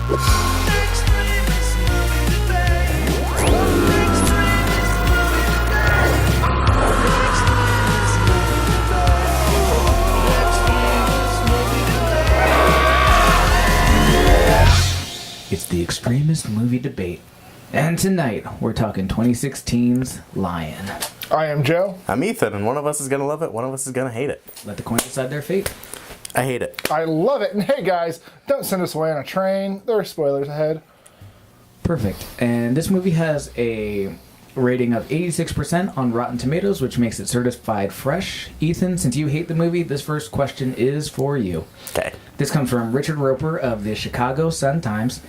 Extremist movie debate. Extremist movie debate. Extremist movie debate. It's the Extremist movie debate. And tonight, we're talking 2016's Lion. I am Joe. I'm Ethan, and one of us is going to love it, one of us is going to hate it. Let the coin decide their fate. I hate it. I love it. And hey guys, don't send us away on a train. There are spoilers ahead. Perfect. And this movie has a rating of 86% on Rotten Tomatoes, which makes it certified fresh. Ethan, since you hate the movie, this first question is for you. Okay. This comes from Richard Roper of the Chicago Sun-Times.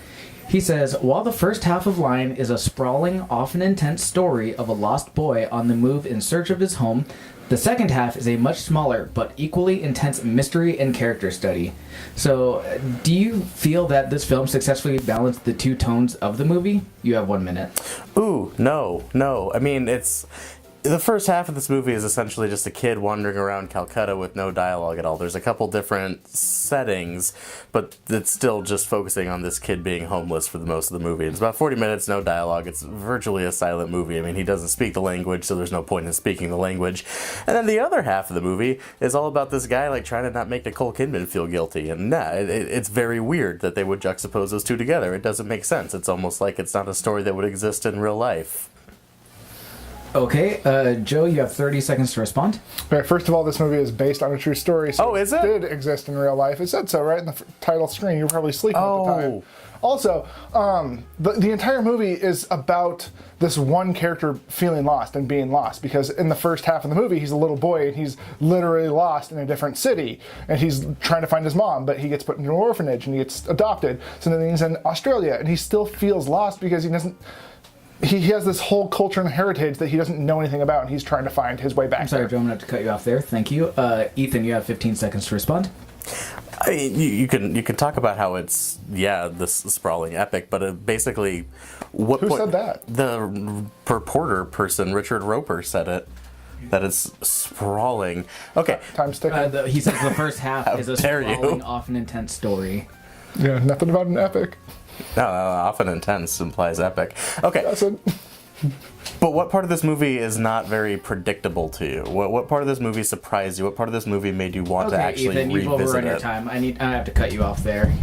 He says, while the first half of Lion is a sprawling, often intense story of a lost boy on the move in search of his home, the second half is a much smaller but equally intense mystery and character study. So, do you feel that this film successfully balanced the two tones of the movie? You have 1 minute. Ooh, no. I mean, the first half of this movie is essentially just a kid wandering around Calcutta with no dialogue at all. There's a couple different settings, but it's still just focusing on this kid being homeless for the most of the movie. It's about 40 minutes, no dialogue. It's virtually a silent movie. I mean, he doesn't speak the language, so there's no point in speaking the language. And then the other half of the movie is all about this guy like trying to not make Nicole Kidman feel guilty. And it's very weird that they would juxtapose those two together. It doesn't make sense. It's almost like it's not a story that would exist in real life. Okay, Joe, you have 30 seconds to respond. All right, first of all, this movie is based on a true story. So Oh, is it? did exist in real life. It said so right in the title screen. You were probably sleeping at the time. Oh. Also, the entire movie is about this one character feeling lost and being lost, because in the first half of the movie, he's a little boy and he's literally lost in a different city, and he's trying to find his mom, but he gets put into an orphanage and he gets adopted. So then he's in Australia and he still feels lost because he doesn't. He has this whole culture and heritage that he doesn't know anything about, and he's trying to find his way back. I'm sorry, there. Joe, I'm going to have to cut you off there. Thank you. Ethan, you have 15 seconds to respond. I mean, you can talk about how it's this sprawling epic, but basically, Who said that? The reporter person, Richard Roper, said it. That it's sprawling. Okay. Time's ticking. He says the first half is a dare you. sprawling, often intense story. Yeah, nothing about an epic. No, often intense implies epic. Okay. That's it. But what part of this movie is not very predictable to you? What part of this movie surprised you? What part of this movie made you want to actually Ethan, you've revisit overrun your it? time. I have to cut you off there.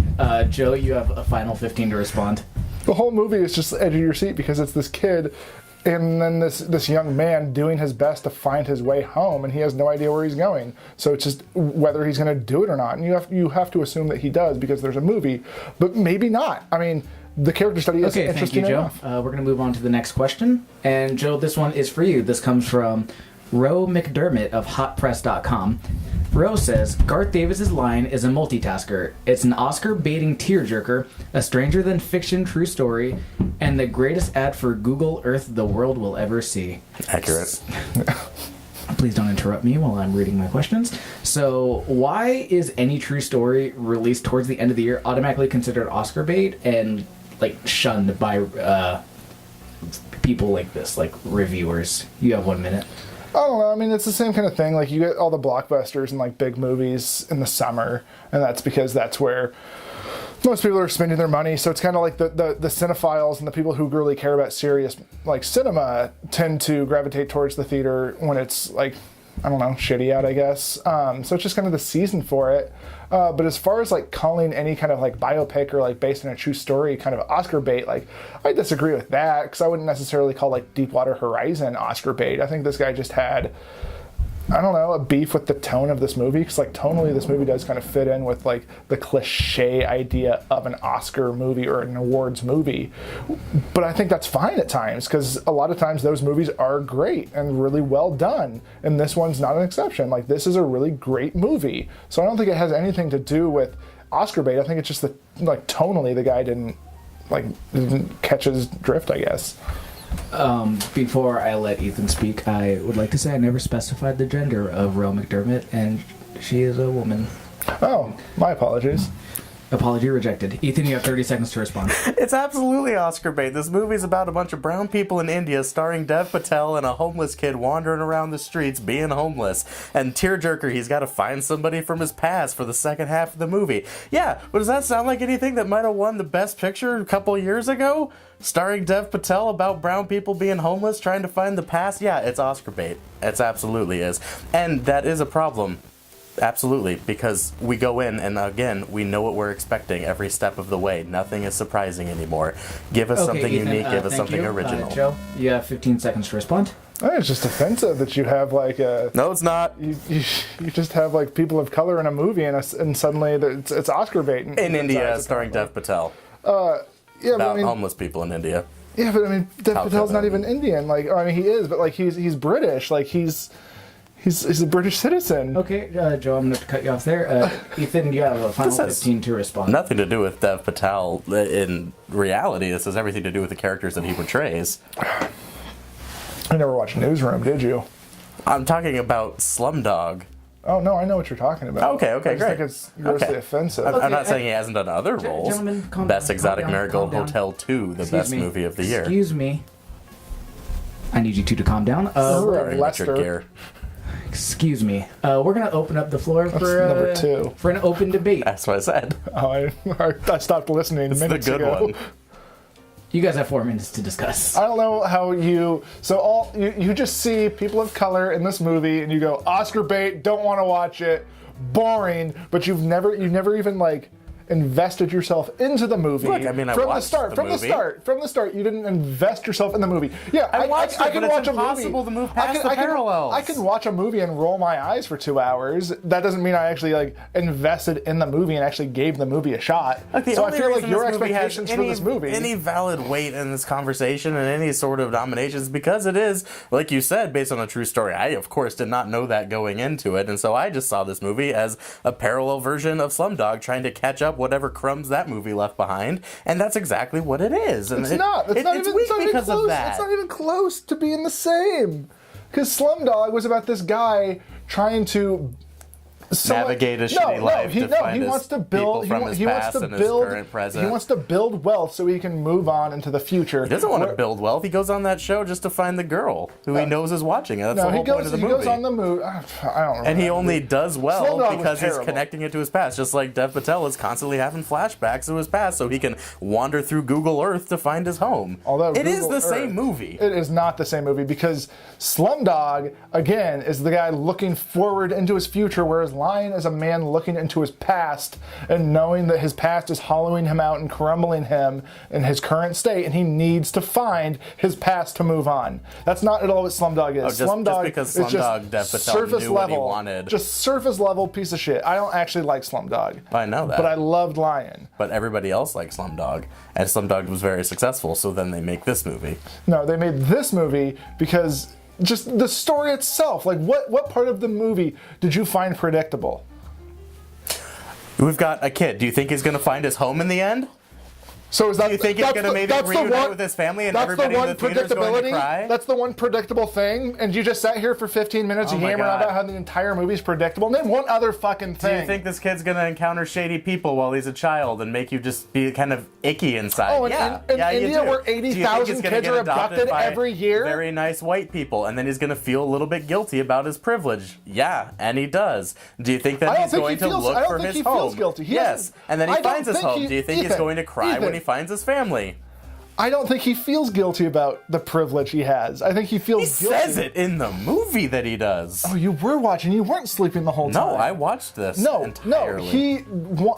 Joe, you have a final 15 to respond. The whole movie is just the edge of your seat because it's this kid and then this young man doing his best to find his way home, and he has no idea where he's going. So it's just whether he's going to do it or not. And you have to assume that he does because there's a movie, but maybe not. I mean, the character study is interesting enough. Joe. We're going to move on to the next question. And Joe, this one is for you. This comes from Ro McDermott of HotPress.com. Ro says, Garth Davis' Lion is a multitasker. It's an Oscar-baiting tearjerker, a stranger-than-fiction true story, and the greatest ad for Google Earth the world will ever see. Accurate. Please don't interrupt me while I'm reading my questions. So, why is any true story released towards the end of the year automatically considered Oscar bait and shunned by people like this, like reviewers? You have 1 minute. I don't know. I mean, it's the same kind of thing. Like, you get all the blockbusters and big movies in the summer, and that's because that's where most people are spending their money. So it's kind of like the cinephiles and the people who really care about serious cinema tend to gravitate towards the theater when it's shitty out, I guess. So it's just kind of the season for it. But as far as calling any kind of biopic or based on a true story kind of Oscar bait, I disagree with that, because I wouldn't necessarily call Deepwater Horizon Oscar bait. I think this guy just had, I don't know, a beef with the tone of this movie, because tonally this movie does kind of fit in with the cliche idea of an Oscar movie or an awards movie. But I think that's fine at times, because a lot of times those movies are great and really well done, and this one's not an exception. This is a really great movie, so I don't think it has anything to do with Oscar bait. I think it's just that tonally the guy didn't catch his drift, I guess. Before I let Ethan speak, I would like to say I never specified the gender of Ro McDermott, and she is a woman. Oh, my apologies. Apology rejected. Ethan, you have 30 seconds to respond. It's absolutely Oscar bait. This movie's about a bunch of brown people in India, starring Dev Patel and a homeless kid wandering around the streets being homeless. And tearjerker, he's got to find somebody from his past for the second half of the movie. Yeah, but does that sound like anything that might have won the Best Picture a couple years ago? Starring Dev Patel about brown people being homeless, trying to find the past? Yeah, it's Oscar bait. It absolutely is. And that is a problem. Absolutely, because we go in and again, we know what we're expecting every step of the way. Nothing is surprising anymore. Give us something Ethan, unique, give us thank something you. original. Joe, you have 15 seconds to respond. I think it's just offensive that you have like a. No, it's not. You just have like people of color in a movie and suddenly it's Oscar bait. In India, starring Dev Patel. Yeah, but About I mean, homeless people in India. yeah, but I mean, Dev How Patel's come? not even Indian. Like, I mean, he is, but like he's British. Like he's a British citizen. Okay, Joe, I'm going to cut you off there. Ethan, you have a final This has 15 to respond. Nothing to do with Dev Patel in reality. This has everything to do with the characters that he portrays. You never watched Newsroom, did you? I'm talking about Slumdog. Oh no, I know what you're talking about. Okay, I just great. think it's grossly Okay. offensive. I'm Okay, not saying he hasn't done other roles. gentlemen, calm Best down, Exotic calm down, Marigold calm down. Hotel 2, the Excuse best me. movie of the year. Excuse me. I need you two to calm down. Starring Lester. Richard Gere. Excuse me. We're going to open up the floor for number 2. for an open debate. That's what I said. Oh, I stopped listening It's the minutes good ago. one. You guys have 4 minutes to discuss. I don't know how you. So you just see people of color in this movie, and you go Oscar bait. Don't want to watch it. Boring. But you've never even like invested yourself into the movie. Look, I mean, I from the watched start. the From movie. the start, you didn't invest yourself in the movie. Yeah, I watched it, can but it's watch a impossible movie. to move past the parallels. I can watch a movie and roll my eyes for 2 hours. That doesn't mean I actually like invested in the movie and actually gave the movie a shot. Like, the So I only feel like reason your this movie has expectations for this movie. any valid weight in this conversation and any sort of nominations, because it is, like you said, based on a true story. I, of course, did not know that going into it, and so I just saw this movie as a parallel version of Slumdog trying to catch up whatever crumbs that movie left behind, and that's exactly what it is. And It's not. It's not even, weak it's not even because close. of that. It's not even close to being the same. Because Slumdog was about this guy trying to Navigate a shitty life to find he his wants to build. people from his he wants past to and his build. current present. He wants to build wealth so he can move on into the future. He doesn't want to Where- build wealth. He goes on that show just to find the girl who he knows is watching. That's No, the he whole point goes. of the He movie. goes on the move. I don't remember. And he that only movie. does well Slumdog was because he's terrible. connecting it to his past, just like Dev Patel is constantly having flashbacks to his past so he can wander through Google Earth to find his home. Although it is Google the Earth- same movie. It is not the same movie because Slumdog, again, is the guy looking forward into his future, whereas Lion is a man looking into his past and knowing that his past is hollowing him out and crumbling him in his current state, and he needs to find his past to move on. That's not at all what Slumdog is. just Slumdog because is just Slumdog, Dev Patel surface knew what he level, wanted. just surface level piece of shit. I don't actually like Slumdog. I know that. But I loved Lion. But everybody else likes Slumdog, and Slumdog was very successful, so then they make this movie. No, they made this movie because just the story itself. Like, what part of the movie did you find predictable? We've got a kid. Do you think he's going to find his home in the end? So is that Do you think he's that's going to the- maybe that's the reunite one- with his family and that's everybody the in one the theater is going to predictability? cry? That's the one predictable thing, and you just sat here for 15 minutes Oh and my yammering God. about how the entire movie's predictable. Name one other fucking Do thing. you think this kid's going to encounter shady people while he's a child and make you just be kind of icky inside? Oh, and yeah, in yeah, you India do. where Do you think 80,000 he's gonna kids get are adopted abducted by every year? Very nice white people, and then he's going to feel a little bit guilty about his privilege. Yeah, and he does. Do you think that I don't he's think going he to feels- look I don't for think his he home? feels guilty. He Yes, doesn't- and then he I don't finds his think home. he- Do you think he's Ethan, going to cry when Ethan. he finds his family? I don't think he feels guilty about the privilege he has. I think he feels He guilty. says it in the movie that he does. Oh, you were watching. You weren't sleeping the whole time. No, I watched this No, entirely.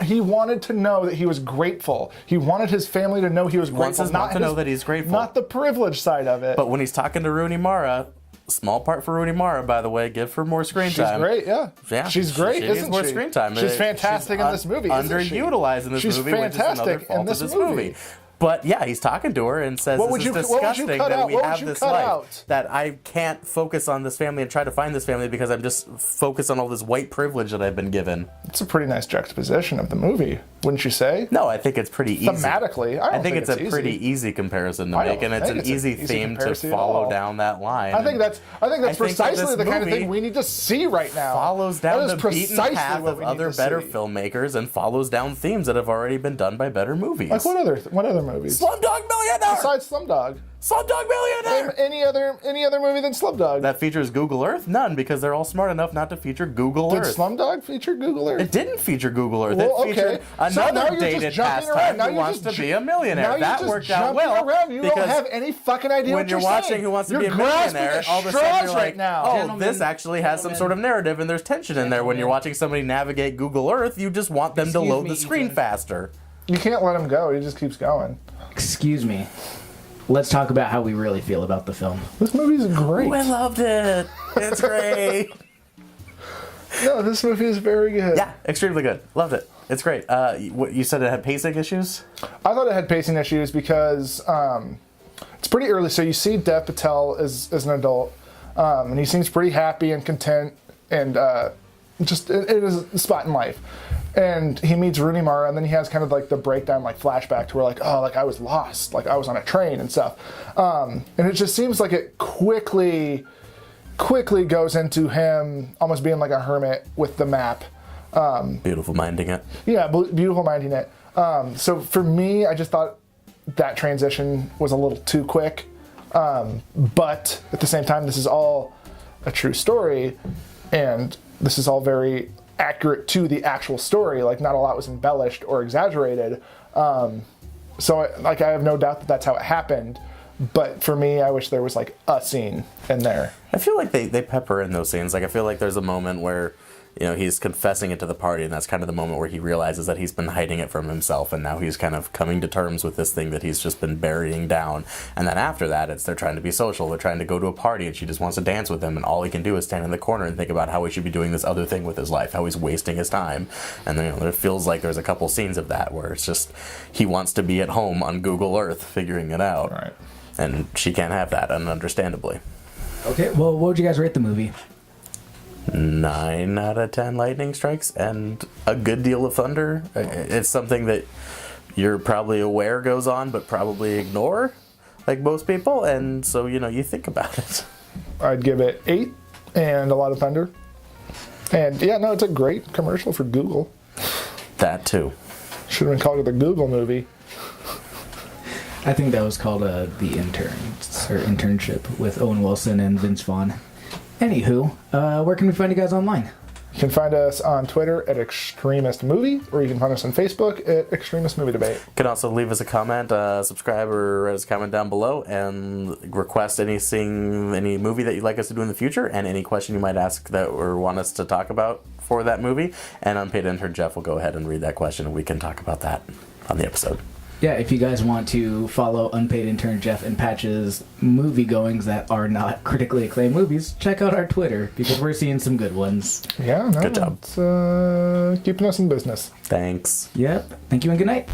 he wanted to know that he was grateful. He wanted his family to know he was wants grateful. his mom to know that he's grateful. Not the privilege side of it. But when he's talking to Rooney Mara, small part for Rooney Mara, by the way, give her more screen she's time. great, yeah. Yeah, She's great, she needs isn't more she? screen time. She's fantastic in this movie, isn't she? Underutilized in this She's movie, which is another fantastic fault in this of this movie. movie. But yeah, he's talking to her and says, What would "This is you- what would you disgusting cut that out? we What would have you this cut life. out?" That I can't focus on this family and try to find this family because I'm just focused on all this white privilege that I've been given." It's a pretty nice juxtaposition of the movie, wouldn't you say? No, I think it's pretty easy. Thematically, I don't think it's a easy. pretty easy comparison to I make, don't and it's think an it's an easy easy theme to comparison at follow all. down that line. I think that's that precisely this the kind of movie thing we need to see right now. follows down That the is beaten precisely path what of we need other to better see. filmmakers and follows down themes that have already been done by better movies. Like what other movies? Slumdog Millionaire! Besides Slumdog. Slumdog Millionaire! Name any other movie than Slumdog. That features Google Earth? None, because they're all smart enough not to feature Google Did Earth. Slumdog feature Google Earth? It didn't feature Google Earth. Well, It featured okay. So now another you're just dated jumping pastime around. Now who you're wants just to be a millionaire. Now you're That just worked out jumping well. around. You don't because have any fucking idea when what you're saying. watching Who Wants to You're Be a grasping Millionaire, at all of a sudden straws you're like, right now. oh, Gentlemen, this actually has some sort of narrative and there's tension in there. When you're watching somebody navigate Google Earth, you just want them to Excuse load me, the screen Ethan. faster. You can't let him go. He just keeps going. Excuse me. Let's talk about how we really feel about the film. This movie's great. I loved it. It's great. No, this movie is very good. Yeah, extremely good. Loved it. It's great. You said it had pacing issues? I thought it had pacing issues because it's pretty early. So you see Dev Patel as an adult, and he seems pretty happy and content, and just it is a spot in life. And he meets Rooney Mara, and then he has kind of like the breakdown, like flashback to where like, oh, like I was lost, like I was on a train and stuff. And it just seems like it quickly goes into him almost being like a hermit with the map. Beautiful minding it. Yeah, beautiful minding it. So for me, I just thought that transition was a little too quick. But at the same time, this is all a true story, and this is all very accurate to the actual story. Like, not a lot was embellished or exaggerated. So, I have no doubt that that's how it happened. But for me, I wish there was like a scene in there. I feel like they pepper in those scenes. Like, I feel like there's a moment where, you know, he's confessing it to the party, and that's kind of the moment where he realizes that he's been hiding it from himself, and now he's kind of coming to terms with this thing that he's just been burying down. And then after that, they're trying to be social. They're trying to go to a party, and she just wants to dance with him, and all he can do is stand in the corner and think about how he should be doing this other thing with his life, how he's wasting his time. And then, you know, there feels like there's a couple scenes of that where it's just he wants to be at home on Google Earth figuring it out. Right. And she can't have that, and understandably. Okay, well, what would you guys rate the movie? 9 out of 10 lightning strikes and a good deal of thunder. It's something that you're probably aware goes on, but probably ignore, like most people, and so, you know, you think about it. I'd give it 8 and a lot of thunder. And yeah, no, it's a great commercial for Google. That too. Should have been called the Google movie. I think that was called The Interns, or Internship, with Owen Wilson and Vince Vaughn. Anywho, where can we find you guys online? You can find us on Twitter at Extremist Movie, or you can find us on Facebook at Extremist Movie Debate. You can also leave us a comment, subscribe, or write us a comment down below, and request any movie that you'd like us to do in the future, and any question you might ask that or want us to talk about for that movie. And Unpaid Intern Jeff will go ahead and read that question, and we can talk about that on the episode. Yeah, if you guys want to follow Unpaid Intern Jeff and Patch's movie goings that are not critically acclaimed movies, check out our Twitter, because we're seeing some good ones. Yeah, no, Good job. It's keeping us in business. Thanks. Yep. Thank you and good night.